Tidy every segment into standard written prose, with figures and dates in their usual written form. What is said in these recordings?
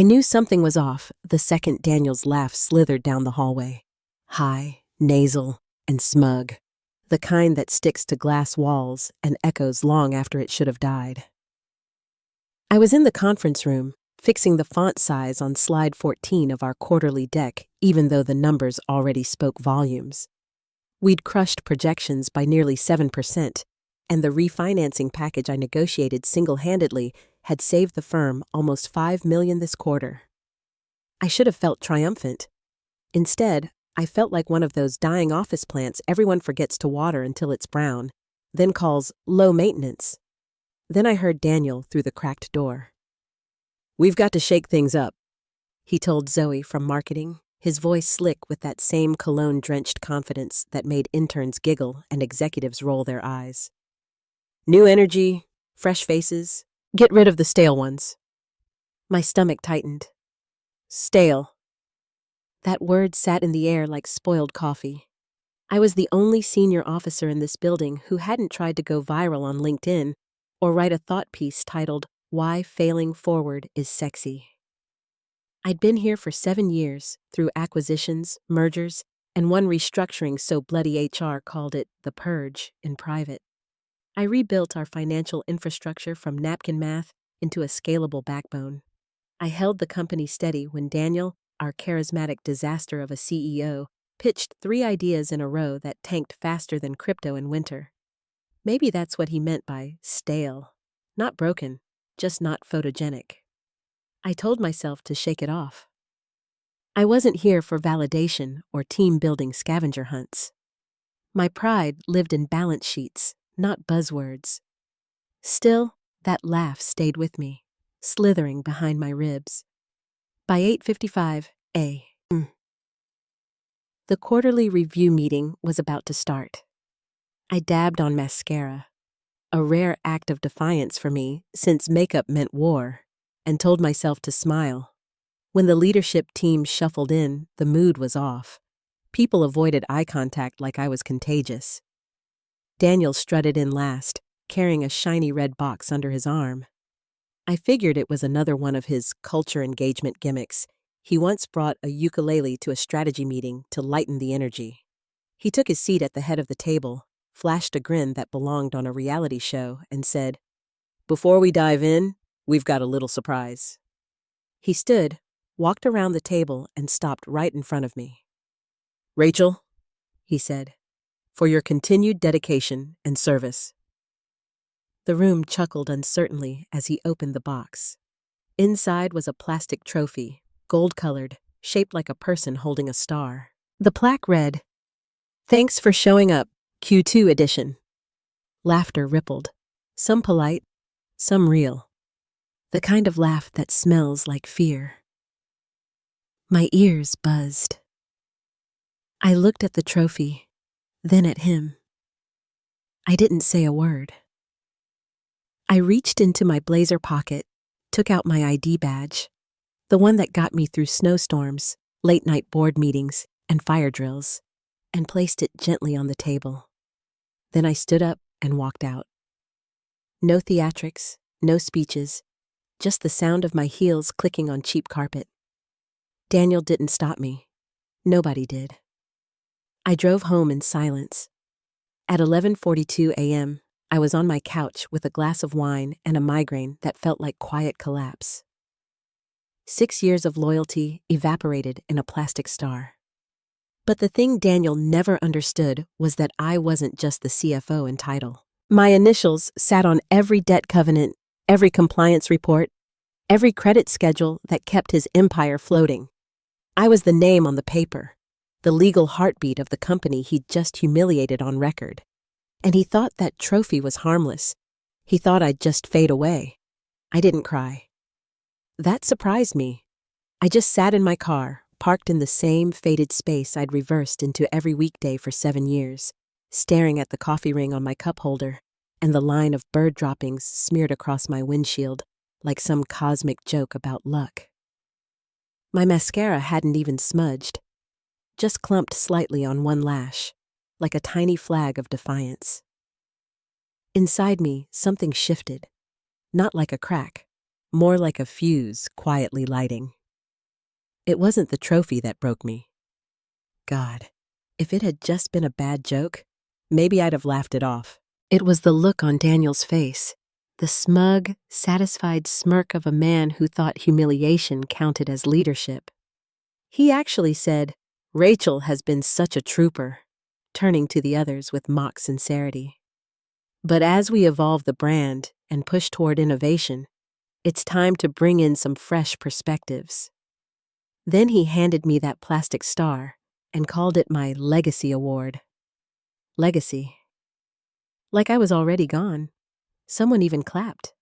I knew something was off the second Daniel's laugh slithered down the hallway. High, nasal, and smug. The kind that sticks to glass walls and echoes long after it should have died. I was in the conference room, fixing the font size on slide 14 of our quarterly deck, even though the numbers already spoke volumes. We'd crushed projections by nearly 7%, and the refinancing package I negotiated single-handedly had saved the firm almost $5 million this quarter. I should have felt triumphant. Instead, I felt like one of those dying office plants everyone forgets to water until it's brown, then calls low maintenance. Then I heard Daniel through the cracked door. "We've got to shake things up," he told Zoe from marketing, his voice slick with that same cologne-drenched confidence that made interns giggle and executives roll their eyes. "New energy, fresh faces, get rid of the stale ones." My stomach tightened. Stale. That word sat in the air like spoiled coffee. I was the only senior officer in this building who hadn't tried to go viral on LinkedIn or write a thought piece titled, "Why Failing Forward is Sexy." I'd been here for 7 years, through acquisitions, mergers, and one restructuring so bloody HR called it the purge in private. I rebuilt our financial infrastructure from napkin math into a scalable backbone. I held the company steady when Daniel, our charismatic disaster of a CEO, pitched 3 ideas in a row that tanked faster than crypto in winter. Maybe that's what he meant by stale. Not broken, just not photogenic. I told myself to shake it off. I wasn't here for validation or team-building scavenger hunts. My pride lived in balance sheets, not buzzwords. Still, that laugh stayed with me, slithering behind my ribs. By 8:55 a.m. The quarterly review meeting was about to start. I dabbed on mascara, a rare act of defiance for me since makeup meant war, and told myself to smile. When the leadership team shuffled in, the mood was off. People avoided eye contact like I was contagious. Daniel strutted in last, carrying a shiny red box under his arm. I figured it was another one of his culture engagement gimmicks. He once brought a ukulele to a strategy meeting to lighten the energy. He took his seat at the head of the table, flashed a grin that belonged on a reality show, and said, "Before we dive in, we've got a little surprise." He stood, walked around the table, and stopped right in front of me. "Rachel," he said, "for your continued dedication and service." The room chuckled uncertainly as he opened the box. Inside was a plastic trophy, gold-colored, shaped like a person holding a star. The plaque read, "Thanks for showing up, Q2 edition." Laughter rippled, some polite, some real. The kind of laugh that smells like fear. My ears buzzed. I looked at the trophy, then at him. I didn't say a word. I reached into my blazer pocket, took out my ID badge, the one that got me through snowstorms, late-night board meetings, and fire drills, and placed it gently on the table. Then I stood up and walked out. No theatrics, no speeches, just the sound of my heels clicking on cheap carpet. Daniel didn't stop me. Nobody did. I drove home in silence. At 11:42 a.m., I was on my couch with a glass of wine and a migraine that felt like quiet collapse. 6 years of loyalty evaporated in a plastic star. But the thing Daniel never understood was that I wasn't just the CFO in title. My initials sat on every debt covenant, every compliance report, every credit schedule that kept his empire floating. I was the name on the paper, the legal heartbeat of the company he'd just humiliated on record. And he thought that trophy was harmless. He thought I'd just fade away. I didn't cry. That surprised me. I just sat in my car, parked in the same faded space I'd reversed into every weekday for 7 years, staring at the coffee ring on my cup holder and the line of bird droppings smeared across my windshield like some cosmic joke about luck. My mascara hadn't even smudged, just clumped slightly on one lash, like a tiny flag of defiance. Inside me, something shifted, not like a crack, more like a fuse quietly lighting. It wasn't the trophy that broke me. God, if it had just been a bad joke, maybe I'd have laughed it off. It was the look on Daniel's face, the smug, satisfied smirk of a man who thought humiliation counted as leadership. He actually said, "Rachel has been such a trooper," turning to the others with mock sincerity. But as we evolve the brand and push toward innovation, it's time to bring in some fresh perspectives. Then he handed me that plastic star and called it my Legacy Award. Legacy. Like I was already gone. Someone even clapped.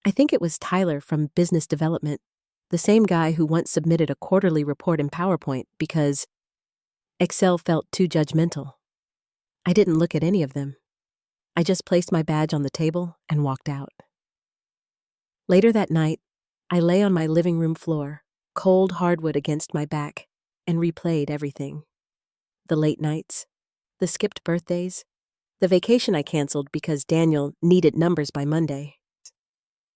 I think it was Tyler from Business Development, the same guy who once submitted a quarterly report in PowerPoint because Excel felt too judgmental. I didn't look at any of them. I just placed my badge on the table and walked out. Later that night, I lay on my living room floor, cold hardwood against my back, and replayed everything. The late nights, the skipped birthdays, the vacation I canceled because Daniel needed numbers by Monday.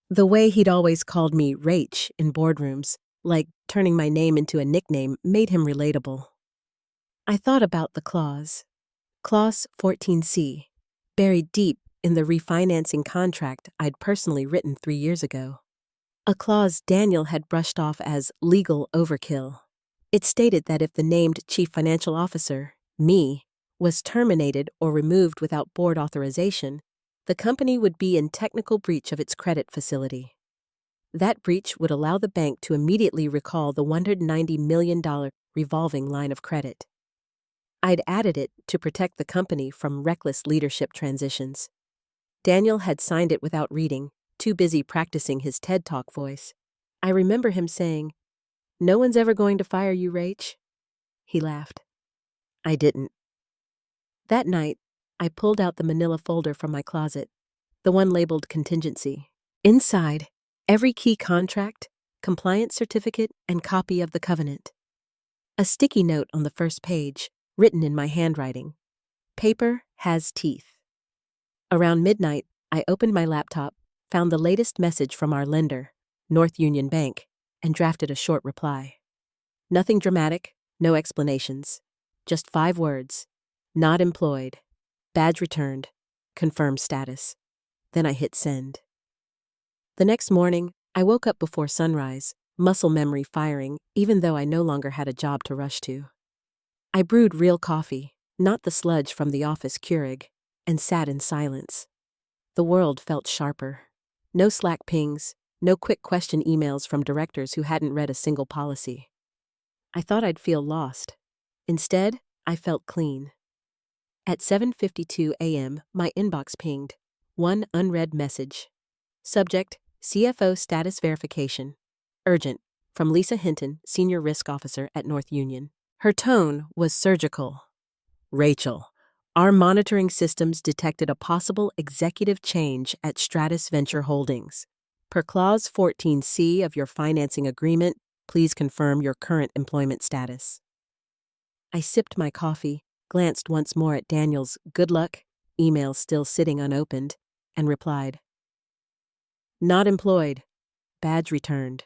The way he'd always called me Rach in boardrooms, like turning my name into a nickname, made him relatable. I thought about the clause. Clause 14C, buried deep in the refinancing contract I'd personally written 3 years ago. A clause Daniel had brushed off as legal overkill. It stated that if the named chief financial officer, me, was terminated or removed without board authorization, the company would be in technical breach of its credit facility. That breach would allow the bank to immediately recall the $190 million revolving line of credit. I'd added it to protect the company from reckless leadership transitions. Daniel had signed it without reading, too busy practicing his TED Talk voice. I remember him saying, "No one's ever going to fire you, Rach." He laughed. I didn't. That night, I pulled out the manila folder from my closet, the one labeled contingency. Inside, every key contract, compliance certificate, and copy of the covenant. A sticky note on the first page, written in my handwriting. Paper has teeth. Around midnight, I opened my laptop, found the latest message from our lender, North Union Bank, and drafted a short reply. Nothing dramatic, no explanations. Just 5 words. Not employed. Badge returned. Confirm status. Then I hit send. The next morning, I woke up before sunrise, muscle memory firing, even though I no longer had a job to rush to. I brewed real coffee, not the sludge from the office Keurig, and sat in silence. The world felt sharper. No Slack pings, no quick question emails from directors who hadn't read a single policy. I thought I'd feel lost. Instead, I felt clean. At 7:52 a.m., my inbox pinged. One unread message. Subject, CFO status verification. Urgent, from Lisa Hinton, Senior Risk Officer at North Union. Her tone was surgical. Rachel, our monitoring systems detected a possible executive change at Stratus Venture Holdings. Per Clause 14C of your financing agreement, please confirm your current employment status. I sipped my coffee, glanced once more at Daniel's "good luck" email still sitting unopened, and replied. Not employed. Badge returned.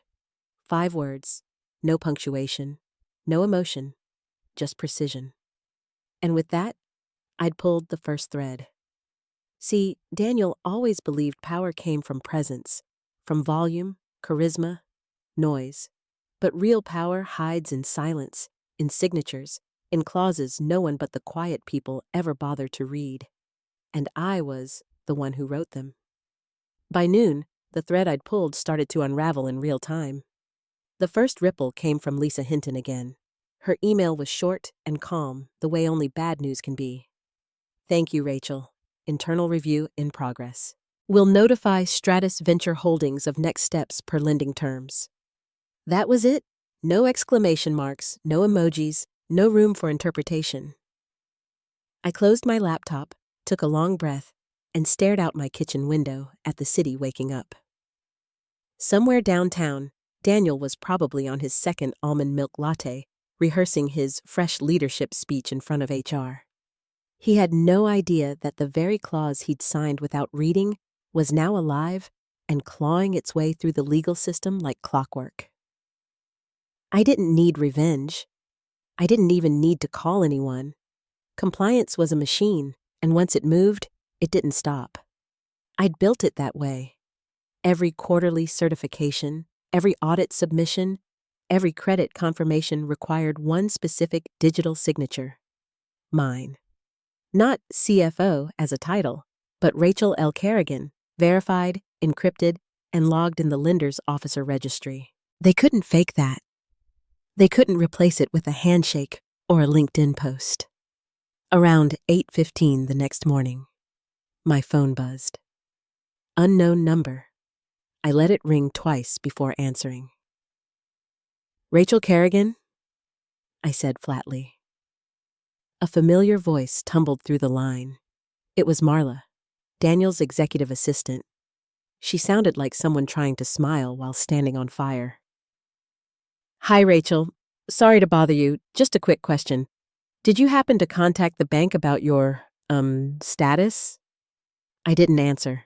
5 words. No punctuation. No emotion. Just precision. And with that, I'd pulled the first thread. See, Daniel always believed power came from presence, from volume, charisma, noise. But real power hides in silence, in signatures, in clauses no one but the quiet people ever bothered to read. And I was the one who wrote them. By noon, the thread I'd pulled started to unravel in real time. The first ripple came from Lisa Hinton again. Her email was short and calm, the way only bad news can be. Thank you, Rachel. Internal review in progress. We'll notify Stratus Venture Holdings of next steps per lending terms. That was it. No exclamation marks, no emojis, no room for interpretation. I closed my laptop, took a long breath, and stared out my kitchen window at the city waking up. Somewhere downtown, Daniel was probably on his second almond milk latte, rehearsing his fresh leadership speech in front of HR. He had no idea that the very clause he'd signed without reading was now alive and clawing its way through the legal system like clockwork. I didn't need revenge. I didn't even need to call anyone. Compliance was a machine, and once it moved, it didn't stop. I'd built it that way. Every quarterly certification, every audit submission, every credit confirmation required one specific digital signature. Mine. Not CFO as a title, but Rachel L. Kerrigan, verified, encrypted, and logged in the lender's officer registry. They couldn't fake that. They couldn't replace it with a handshake or a LinkedIn post. Around 8:15 the next morning, my phone buzzed. Unknown number. I let it ring twice before answering. "Rachel Kerrigan?" I said flatly. A familiar voice tumbled through the line. It was Marla, Daniel's executive assistant. She sounded like someone trying to smile while standing on fire. "Hi, Rachel. Sorry to bother you. Just a quick question. Did you happen to contact the bank about your, status?" I didn't answer.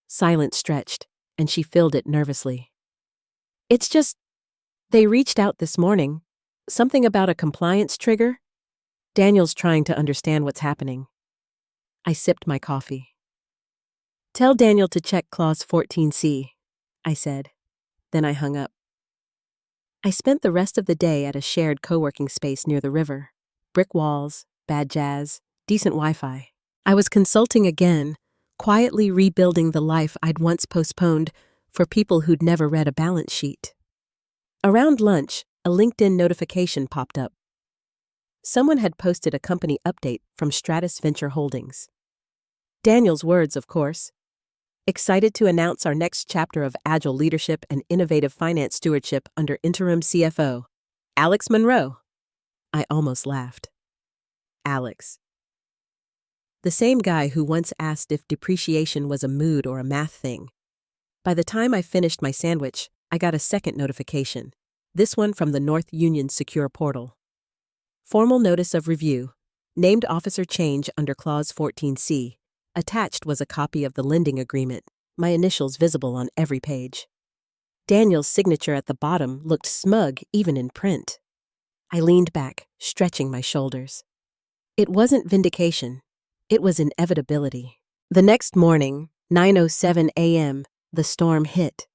Silence stretched, and she filled it nervously. "It's just, they reached out this morning. Something about a compliance trigger. Daniel's trying to understand what's happening." I sipped my coffee. "Tell Daniel to check Clause 14C, I said. Then I hung up. I spent the rest of the day at a shared co-working space near the river. Brick walls, bad jazz, decent Wi-Fi. I was consulting again, quietly rebuilding the life I'd once postponed for people who'd never read a balance sheet. Around lunch, a LinkedIn notification popped up. Someone had posted a company update from Stratus Venture Holdings. Daniel's words, of course. "Excited to announce our next chapter of agile leadership and innovative finance stewardship under interim CFO, Alex Monroe." I almost laughed. Alex. The same guy who once asked if depreciation was a mood or a math thing. By the time I finished my sandwich, I got a second notification, this one from the North Union Secure Portal. Formal notice of review. Named officer change under Clause 14C. Attached was a copy of the lending agreement, my initials visible on every page. Daniel's signature at the bottom looked smug even in print. I leaned back, stretching my shoulders. It wasn't vindication. It was inevitability. The next morning, 9:07 a.m., the storm hit.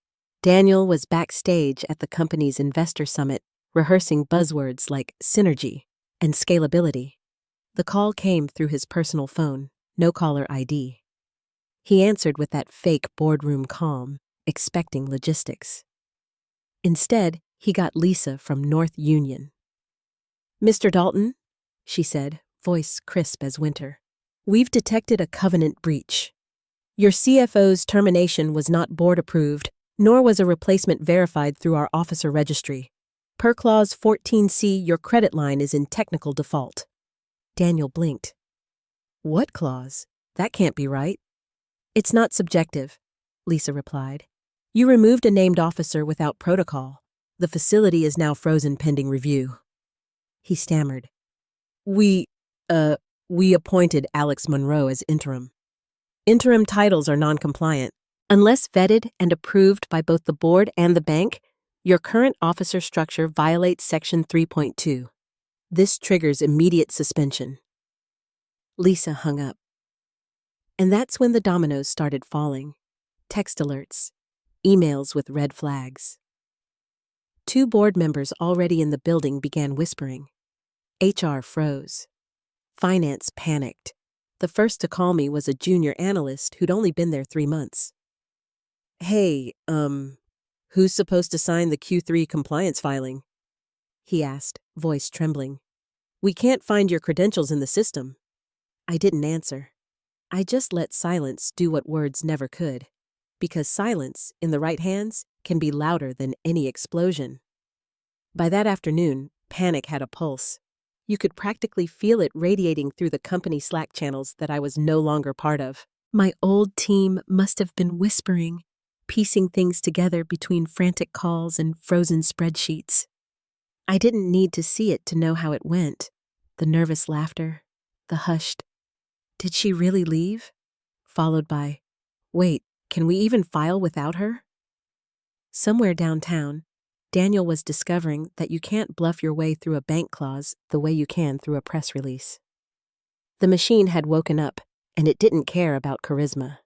Daniel was backstage at the company's investor summit, rehearsing buzzwords like synergy and scalability. The call came through his personal phone, no caller ID. He answered with that fake boardroom calm, expecting logistics. Instead, he got Lisa from North Union. "Mr. Dalton," she said, voice crisp as winter, "we've detected a covenant breach. Your CFO's termination was not board approved, nor was a replacement verified through our officer registry. Per Clause 14C, your credit line is in technical default." Daniel blinked. "What clause? That can't be right." "It's not subjective," Lisa replied. "You removed a named officer without protocol. The facility is now frozen pending review." He stammered. We appointed Alex Monroe as interim. Interim titles are non-compliant. Unless vetted and approved by both the board and the bank, your current officer structure violates Section 3.2. This triggers immediate suspension." Lisa hung up. And that's when the dominoes started falling. Text alerts, emails with red flags. 2 board members already in the building began whispering. HR froze. Finance panicked. The first to call me was a junior analyst who'd only been there 3 months. "Hey, who's supposed to sign the Q3 compliance filing?" he asked, voice trembling. "We can't find your credentials in the system." I didn't answer. I just let silence do what words never could, because silence, in the right hands, can be louder than any explosion. By that afternoon, panic had a pulse. You could practically feel it radiating through the company Slack channels that I was no longer part of. My old team must have been whispering, piecing things together between frantic calls and frozen spreadsheets. I didn't need to see it to know how it went. The nervous laughter, the hushed, "Did she really leave?" followed by, "Wait, Can we even file without her? Somewhere downtown, Daniel was discovering that you can't bluff your way through a bank clause the way you can through a press release. The machine had woken up, and it didn't care about charisma.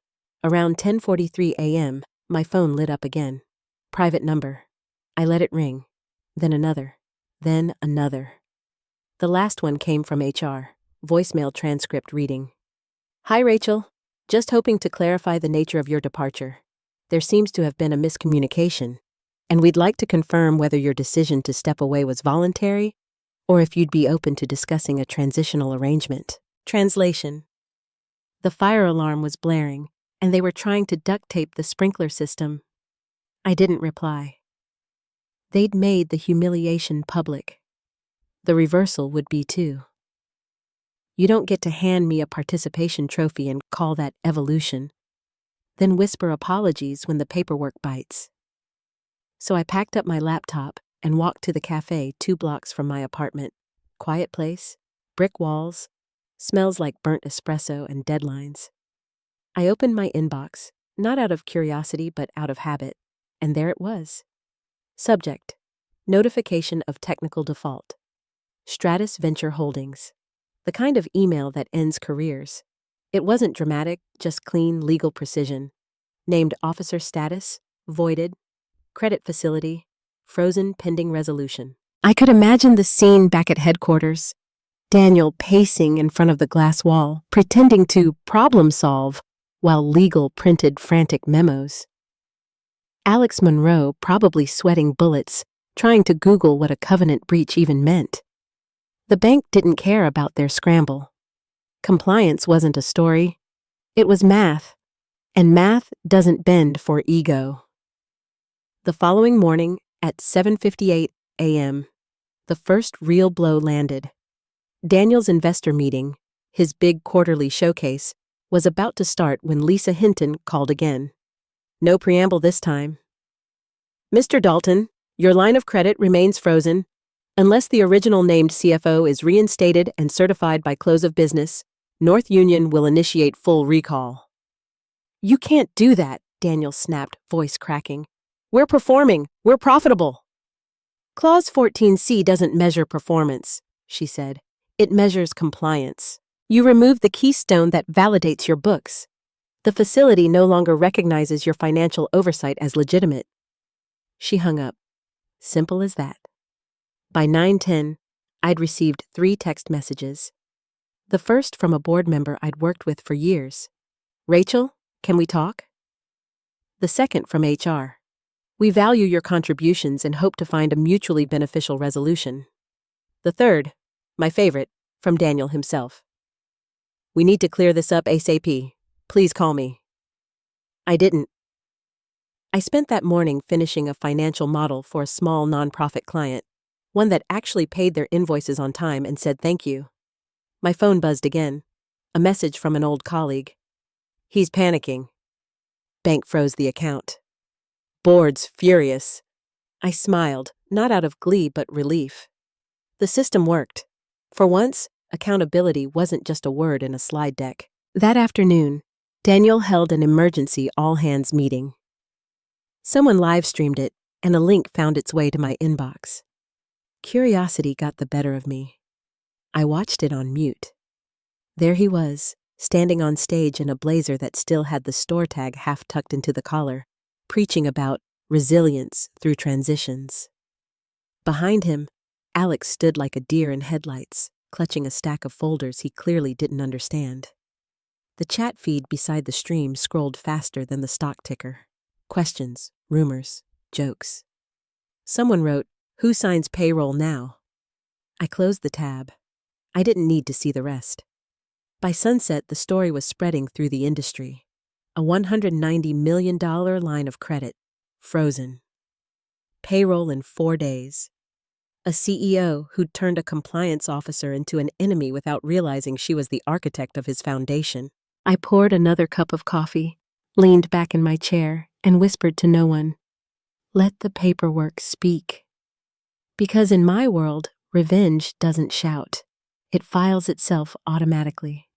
Around 10:43 a.m., my phone lit up again. Private number. I let it ring. Then another. Then another. The last one came from HR. Voicemail transcript reading. Hi, Rachel. Just hoping to clarify the nature of your departure. There seems to have been a miscommunication, and we'd like to confirm whether your decision to step away was voluntary or if you'd be open to discussing a transitional arrangement. Translation. The fire alarm was blaring, and they were trying to duct tape the sprinkler system. I didn't reply. They'd made the humiliation public. The reversal would be too. You don't get to hand me a participation trophy and call that evolution, then whisper apologies when the paperwork bites. So I packed up my laptop and walked to the cafe 2 blocks from my apartment. Quiet place, brick walls, smells like burnt espresso and deadlines. I opened my inbox, not out of curiosity but out of habit, and there it was. Subject: Notification of technical default. Stratus Venture Holdings. The kind of email that ends careers. It wasn't dramatic, just clean legal precision. Named officer status, voided. Credit facility, frozen pending resolution. I could imagine the scene back at headquarters. Daniel pacing in front of the glass wall, pretending to problem solve while legal printed frantic memos. Alex Monroe probably sweating bullets, trying to Google what a covenant breach even meant. The bank didn't care about their scramble. Compliance wasn't a story. It was math, and math doesn't bend for ego. The following morning, at 7:58 a.m., the first real blow landed. Daniel's investor meeting, his big quarterly showcase, was about to start when Lisa Hinton called again. No preamble this time. Mr. Dalton, your line of credit remains frozen. Unless the original named CFO is reinstated and certified by close of business, North Union will initiate full recall. You can't do that, Daniel snapped, voice cracking. We're performing. We're profitable. Clause 14C doesn't measure performance, she said. It measures compliance. You remove the keystone that validates your books. The facility no longer recognizes your financial oversight as legitimate. She hung up. Simple as that. By 9:10, I'd received 3 text messages. The first from a board member I'd worked with for years. Rachel, can we talk? The second from HR. We value your contributions and hope to find a mutually beneficial resolution. The third, my favorite, from Daniel himself. We need to clear this up ASAP. Please call me. I didn't. I spent that morning finishing a financial model for a small nonprofit client, one that actually paid their invoices on time and said thank you. My phone buzzed again. A message from an old colleague. He's panicking. Bank froze the account. Board's furious. I smiled, not out of glee but relief. The system worked. For once, accountability wasn't just a word in a slide deck. That afternoon, Daniel held an emergency all-hands meeting. Someone live-streamed it, and a link found its way to my inbox. Curiosity got the better of me. I watched it on mute. There he was, standing on stage in a blazer that still had the store tag half tucked into the collar, preaching about resilience through transitions. Behind him, Alex stood like a deer in headlights, clutching a stack of folders he clearly didn't understand. The chat feed beside the stream scrolled faster than the stock ticker. Questions, rumors, jokes. Someone wrote, "Who signs payroll now?" I closed the tab. I didn't need to see the rest. By sunset, the story was spreading through the industry. A $190 million line of credit, frozen. Payroll in 4 days. A CEO who'd turned a compliance officer into an enemy without realizing she was the architect of his foundation. I poured another cup of coffee, leaned back in my chair, and whispered to no one, "Let the paperwork speak." Because in my world, revenge doesn't shout. It files itself automatically.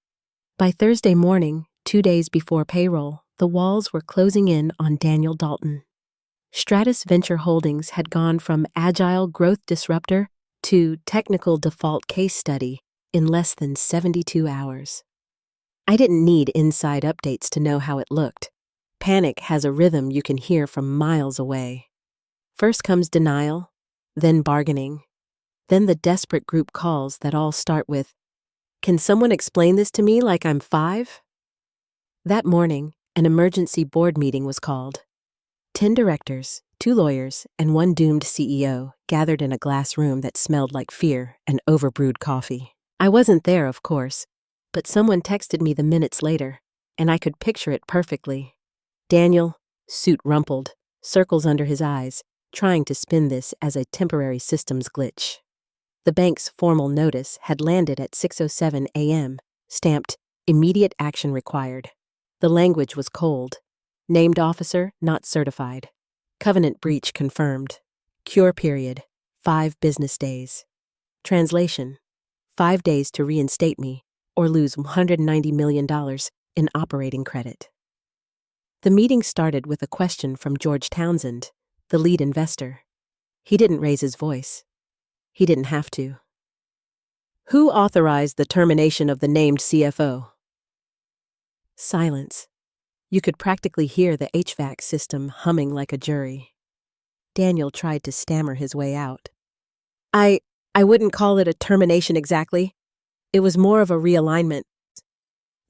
By Thursday morning, 2 days before payroll, The walls were closing in on Daniel Dalton. Stratus Venture Holdings had gone from agile growth disruptor to technical default case study in less than 72 hours. I didn't need inside updates to know how it looked. Panic has a rhythm you can hear from miles away. First comes denial, then bargaining, then the desperate group calls that all start with, "Can someone explain this to me like I'm 5?" That morning, an emergency board meeting was called. 10 directors, 2 lawyers, and 1 doomed CEO gathered in a glass room that smelled like fear and overbrewed coffee. I wasn't there, of course, but someone texted me the minutes later, and I could picture it perfectly. Daniel, suit rumpled, circles under his eyes, trying to spin this as a temporary systems glitch. The bank's formal notice had landed at 6:07 a.m., stamped, "Immediate action required." The language was cold. Named officer not certified. Covenant breach confirmed. Cure period, 5 business days. Translation: 5 days to reinstate me or lose $190 million in operating credit. The meeting started with a question from George Townsend, the lead investor. He didn't raise his voice. He didn't have to. "Who authorized the termination of the named CFO?" Silence. You could practically hear the HVAC system humming like a jury. Daniel tried to stammer his way out. I wouldn't call it a termination exactly. It was more of a realignment."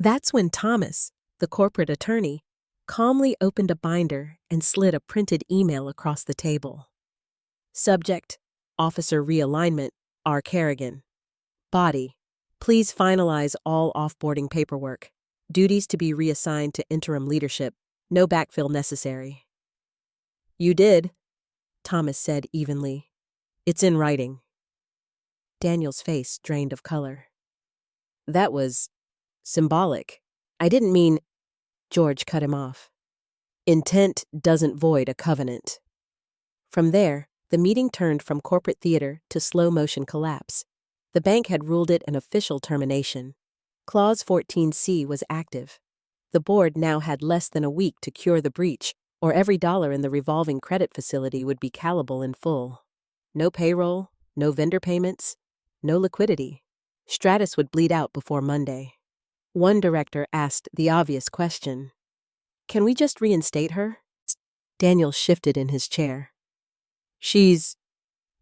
That's when Thomas, the corporate attorney, calmly opened a binder and slid a printed email across the table. Subject: Officer Realignment, R. Kerrigan. Body: Please finalize all offboarding paperwork. Duties to be reassigned to interim leadership. No backfill necessary. "You did," Thomas said evenly. "It's in writing." Daniel's face drained of color. "That was symbolic. I didn't mean—" George cut him off. "Intent doesn't void a covenant." From there, the meeting turned from corporate theater to slow-motion collapse. The bank had ruled it an official termination. Clause 14C was active. The board now had less than a week to cure the breach, or every dollar in the revolving credit facility would be callable in full. No payroll, no vendor payments, no liquidity. Stratus would bleed out before Monday. One director asked the obvious question, "Can we just reinstate her?" Daniel shifted in his chair. "She's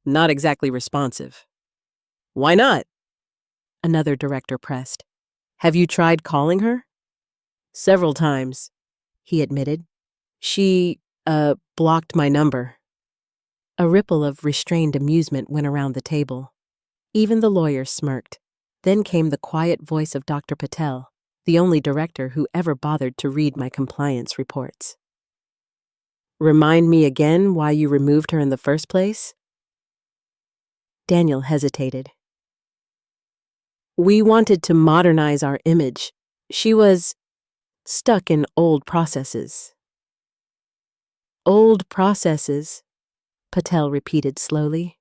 not exactly responsive." "Why not?" Another director pressed. "Have you tried calling her?" "Several times," he admitted. She blocked my number." A ripple of restrained amusement went around the table. Even the lawyer smirked. Then came the quiet voice of Dr. Patel, the only director who ever bothered to read my compliance reports. "Remind me again why you removed her in the first place?" Daniel hesitated. "We wanted to modernize our image. She was stuck in old processes." "Old processes," Patel repeated slowly.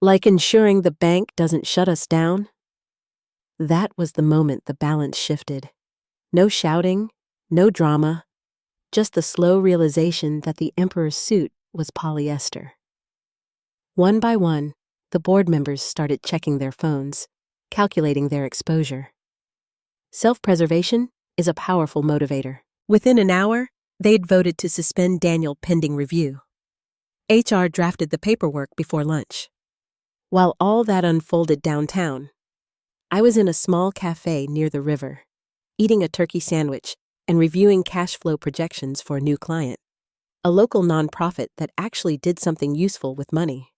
"Like ensuring the bank doesn't shut us down?" That was the moment the balance shifted. No shouting, no drama, just the slow realization that the emperor's suit was polyester. One by one, the board members started checking their phones, calculating their exposure. Self-preservation is a powerful motivator. Within an hour, they'd voted to suspend Daniel pending review. HR drafted the paperwork before lunch. While all that unfolded downtown, I was in a small cafe near the river, eating a turkey sandwich and reviewing cash flow projections for a new client, a local nonprofit that actually did something useful with money.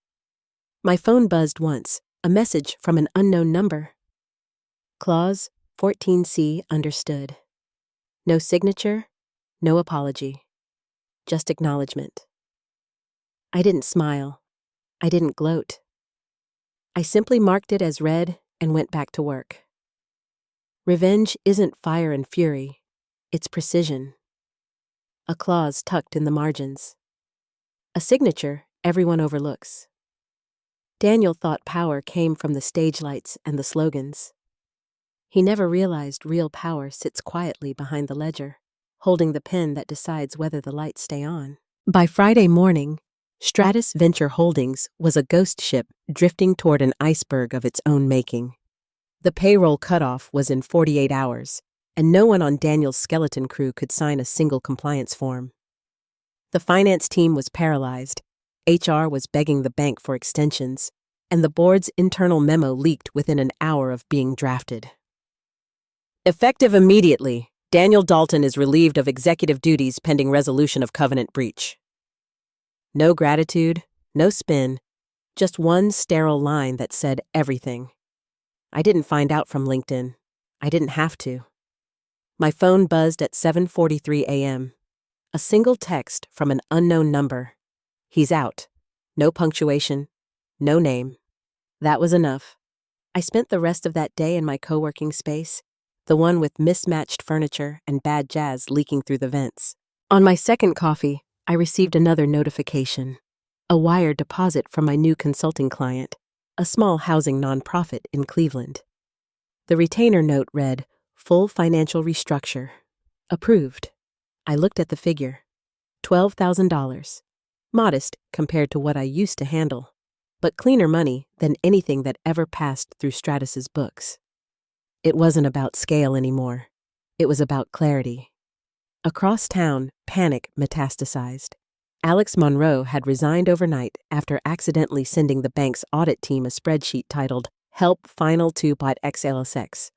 My phone buzzed once, a message from an unknown number. Clause 14C understood. No signature, no apology, just acknowledgement. I didn't smile. I didn't gloat. I simply marked it as read and went back to work. Revenge isn't fire and fury, it's precision. A clause tucked in the margins. A signature everyone overlooks. Daniel thought power came from the stage lights and the slogans. He never realized real power sits quietly behind the ledger, holding the pen that decides whether the lights stay on. By Friday morning, Stratus Venture Holdings was a ghost ship drifting toward an iceberg of its own making. The payroll cutoff was in 48 hours, and no one on Daniel's skeleton crew could sign a single compliance form. The finance team was paralyzed, HR was begging the bank for extensions, and the board's internal memo leaked within an hour of being drafted. Effective immediately, Daniel Dalton is relieved of executive duties pending resolution of covenant breach. No gratitude, no spin, just one sterile line that said everything. I didn't find out from LinkedIn. I didn't have to. My phone buzzed at 7:43 a.m. A single text from an unknown number. He's out. No punctuation. No name. That was enough. I spent the rest of that day in my co-working space, the one with mismatched furniture and bad jazz leaking through the vents. On my second coffee, I received another notification. A wire deposit from my new consulting client, a small housing nonprofit in Cleveland. The retainer note read, "Full financial restructure. Approved." I looked at the figure. $12,000. Modest compared to what I used to handle, but cleaner money than anything that ever passed through Stratus's books. It wasn't about scale anymore. It was about clarity. Across town, panic metastasized. Alex Monroe had resigned overnight after accidentally sending the bank's audit team a spreadsheet titled Help Final 2.xlsx.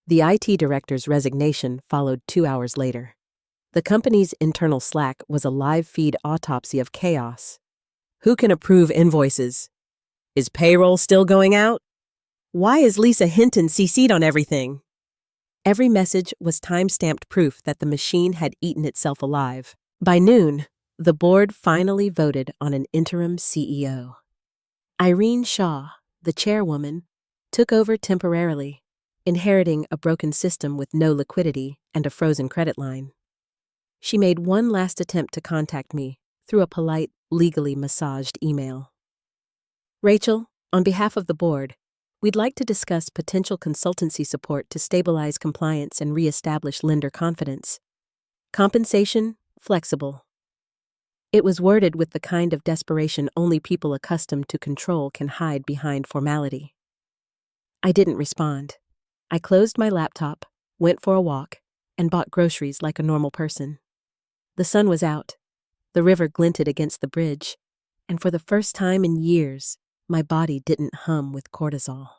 The IT director's resignation followed 2 hours later. The company's internal Slack was a live feed autopsy of chaos. Who can approve invoices? Is payroll still going out? Why is Lisa Hinton CC'd on everything? Every message was time-stamped proof that the machine had eaten itself alive. By noon, the board finally voted on an interim CEO. Irene Shaw, the chairwoman, took over temporarily, inheriting a broken system with no liquidity and a frozen credit line. She made one last attempt to contact me through a polite, legally massaged email. "Rachel, on behalf of the board, we'd like to discuss potential consultancy support to stabilize compliance and reestablish lender confidence. Compensation, flexible." It was worded with the kind of desperation only people accustomed to control can hide behind formality. I didn't respond. I closed my laptop, went for a walk, and bought groceries like a normal person. The sun was out. The river glinted against the bridge, and for the first time in years, my body didn't hum with cortisol.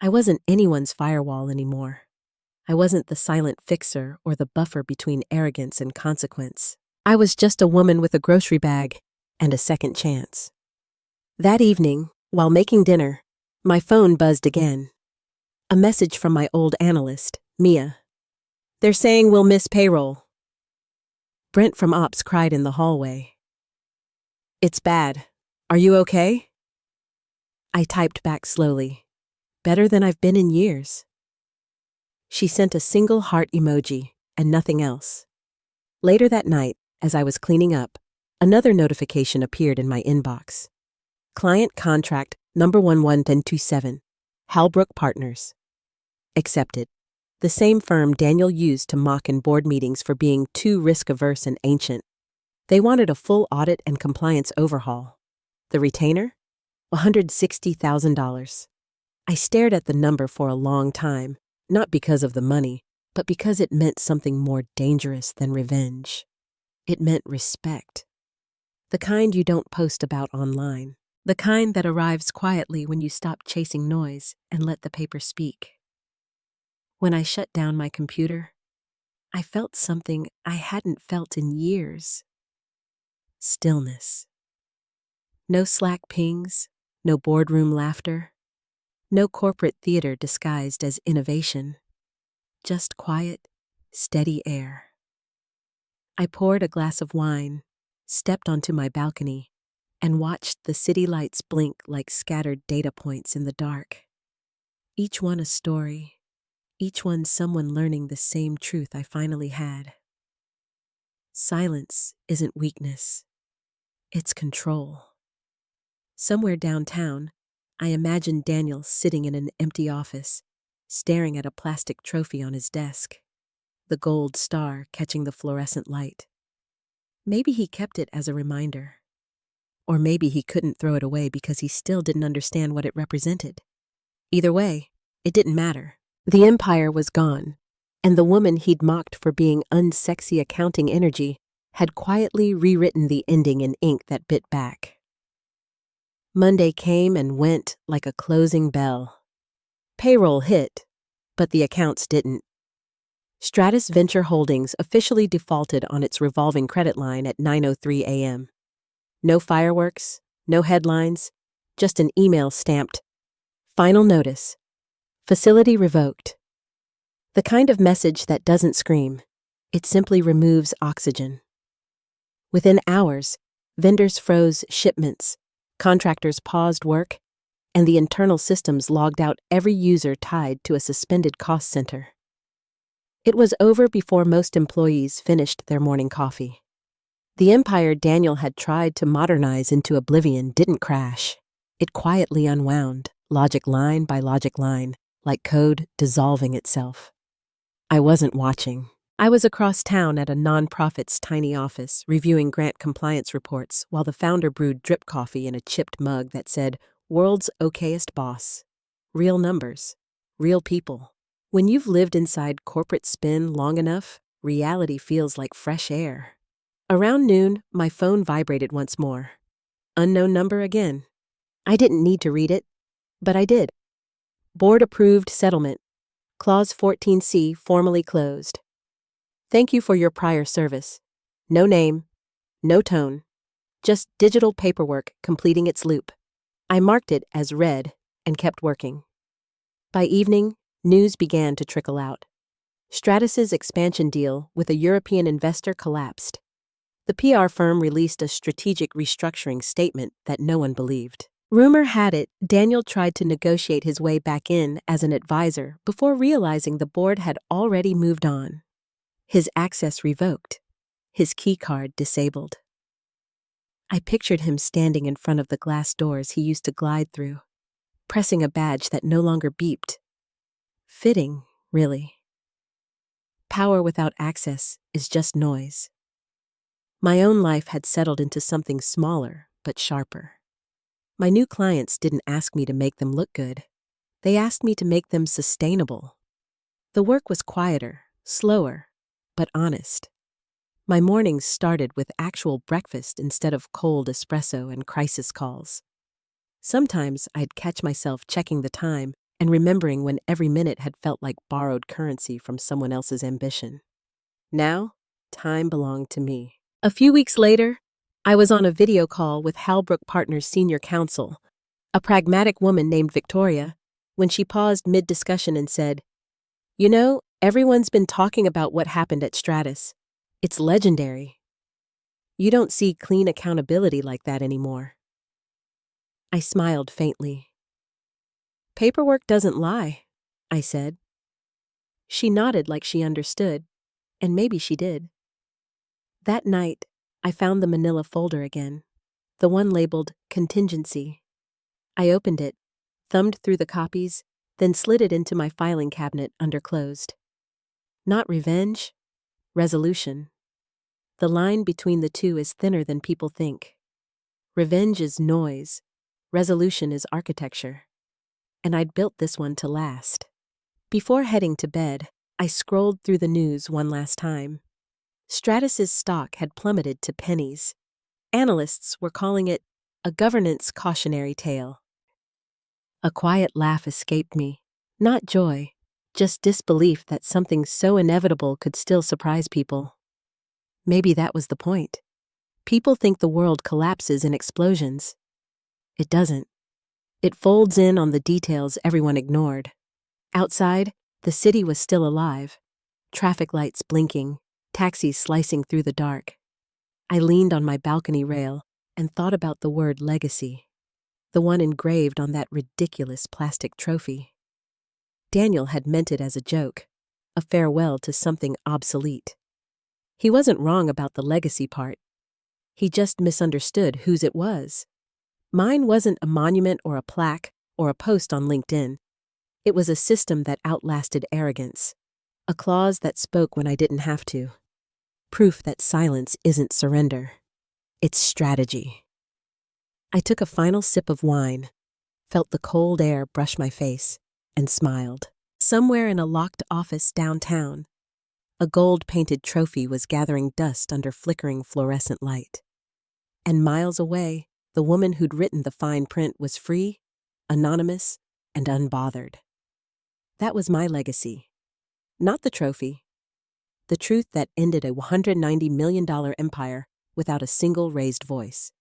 I wasn't anyone's firewall anymore. I wasn't the silent fixer or the buffer between arrogance and consequence. I was just a woman with a grocery bag and a second chance. That evening, while making dinner, my phone buzzed again. A message from my old analyst, Mia. "They're saying we'll miss payroll." Brent from Ops cried in the hallway. "It's bad. Are you okay?" I typed back slowly. "Better than I've been in years." She sent a single heart emoji and nothing else. Later that night, as I was cleaning up, another notification appeared in my inbox. Client contract number 11127, Halbrook Partners. Accepted. The same firm Daniel used to mock in board meetings for being too risk-averse and ancient. They wanted a full audit and compliance overhaul. The retainer? $160,000. I stared at the number for a long time, not because of the money, but because it meant something more dangerous than revenge. It meant respect. The kind you don't post about online. The kind that arrives quietly when you stop chasing noise and let the paper speak. When I shut down my computer, I felt something I hadn't felt in years. Stillness. No Slack pings, no boardroom laughter, no corporate theater disguised as innovation. Just quiet, steady air. I poured a glass of wine, stepped onto my balcony, and watched the city lights blink like scattered data points in the dark. Each one a story, each one someone learning the same truth I finally had. Silence isn't weakness, it's control. Somewhere downtown, I imagined Daniel sitting in an empty office, staring at a plastic trophy on his desk. the gold star catching the fluorescent light. Maybe he kept it as a reminder. Or maybe he couldn't throw it away because he still didn't understand what it represented. Either way, it didn't matter. The empire was gone, and the woman he'd mocked for being unsexy accounting energy had quietly rewritten the ending in ink that bit back. Monday came and went like a closing bell. Payroll hit, but the accounts didn't. Stratus Venture Holdings officially defaulted on its revolving credit line at 9:03 a.m. No fireworks, no headlines, just an email stamped, "Final notice. Facility revoked." The kind of message that doesn't scream, it simply removes oxygen. Within hours, vendors froze shipments, contractors paused work, and the internal systems logged out every user tied to a suspended cost center. It was over before most employees finished their morning coffee. The empire Daniel had tried to modernize into oblivion didn't crash. It quietly unwound, logic line by logic line, like code dissolving itself. I wasn't watching. I was across town at a nonprofit's tiny office, reviewing grant compliance reports while the founder brewed drip coffee in a chipped mug that said, "World's okayest boss." Real numbers. Real people. When you've lived inside corporate spin long enough, reality feels like fresh air. Around noon, my phone vibrated once more. Unknown number again. I didn't need to read it, but I did. Board-approved settlement. Clause 14C formally closed. Thank you for your prior service. No name, no tone, just digital paperwork completing its loop. I marked it as read and kept working. By evening, news began to trickle out. Stratus's expansion deal with a European investor collapsed. The PR firm released a strategic restructuring statement that no one believed. Rumor had it Daniel tried to negotiate his way back in as an advisor before realizing the board had already moved on. His access revoked, his keycard disabled. I pictured him standing in front of the glass doors he used to glide through, pressing a badge that no longer beeped. Fitting, really. Power without access is just noise. My own life had settled into something smaller but sharper. My new clients didn't ask me to make them look good. They asked me to make them sustainable. The work was quieter, slower, but honest. My mornings started with actual breakfast instead of cold espresso and crisis calls. Sometimes I'd catch myself checking the time and remembering when every minute had felt like borrowed currency from someone else's ambition. Now, time belonged to me. A few weeks later, I was on a video call with Halbrook Partners' senior counsel, a pragmatic woman named Victoria, when she paused mid-discussion and said, "You know, everyone's been talking about what happened at Stratus. It's legendary. You don't see clean accountability like that anymore." I smiled faintly. "Paperwork doesn't lie," I said. She nodded like she understood, and maybe she did. That night, I found the manila folder again, the one labeled contingency. I opened it, thumbed through the copies, then slid it into my filing cabinet under closed. Not revenge, resolution. The line between the two is thinner than people think. Revenge is noise, resolution is architecture. And I'd built this one to last. Before heading to bed, I scrolled through the news one last time. Stratus's stock had plummeted to pennies. Analysts were calling it a governance cautionary tale. A quiet laugh escaped me. Not joy, just disbelief that something so inevitable could still surprise people. Maybe that was the point. People think the world collapses in explosions. It doesn't. It folds in on the details everyone ignored. Outside, the city was still alive. Traffic lights blinking, taxis slicing through the dark. I leaned on my balcony rail and thought about the word legacy, the one engraved on that ridiculous plastic trophy. Daniel had meant it as a joke, a farewell to something obsolete. He wasn't wrong about the legacy part. He just misunderstood whose it was. Mine wasn't a monument or a plaque or a post on LinkedIn. It was a system that outlasted arrogance. A clause that spoke when I didn't have to. Proof that silence isn't surrender. It's strategy. I took a final sip of wine, felt the cold air brush my face, and smiled. Somewhere in a locked office downtown, a gold-painted trophy was gathering dust under flickering fluorescent light. And miles away, the woman who'd written the fine print was free, anonymous, and unbothered. That was my legacy. Not the trophy. The truth that ended a $190 million empire without a single raised voice.